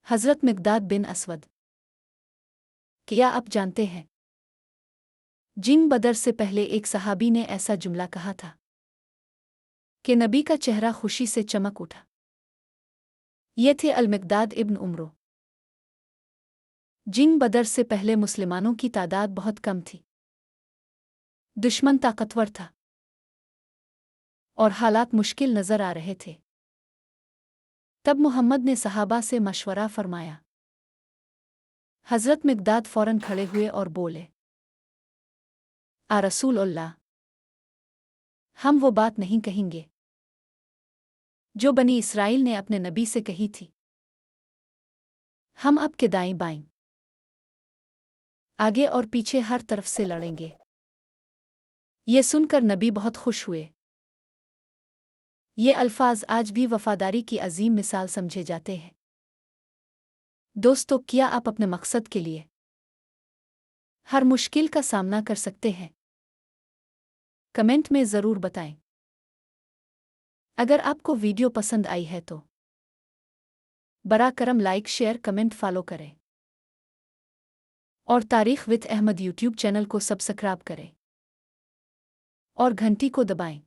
हज़रत मिक़दाद बिन असवद। क्या आप जानते हैं, जंग बदर से पहले एक सहाबी ने ऐसा जुमला कहा था कि नबी का चेहरा खुशी से चमक उठा। ये थे अल-मिक़दाद इब्न उम्रो। जंग बदर से पहले मुसलमानों की तादाद बहुत कम थी। दुश्मन ताकतवर था और हालात मुश्किल नज़र आ रहे थे। तब मुहम्मद ने सहाबा से मशवरा फरमाया। हज़रत मिक़दाद फ़ौरन खड़े हुए और बोले, आ रसूल अल्लाह, हम वो बात नहीं कहेंगे जो बनी इसराइल ने अपने नबी से कही थी। हम आपके दाएं बाएं, आगे और पीछे हर तरफ से लड़ेंगे। ये सुनकर नबी बहुत खुश हुए। ये अल्फाज आज भी वफ़ादारी की अजीम मिसाल समझे जाते हैं। दोस्तों, क्या आप अपने मकसद के लिए हर मुश्किल का सामना कर सकते हैं? कमेंट में ज़रूर बताएं। अगर आपको वीडियो पसंद आई है तो बरा करम लाइक शेयर कमेंट फॉलो करें और तारीख़ विद अहमद यूट्यूब चैनल को सब्सक्राइब करें और घंटी को दबाएं।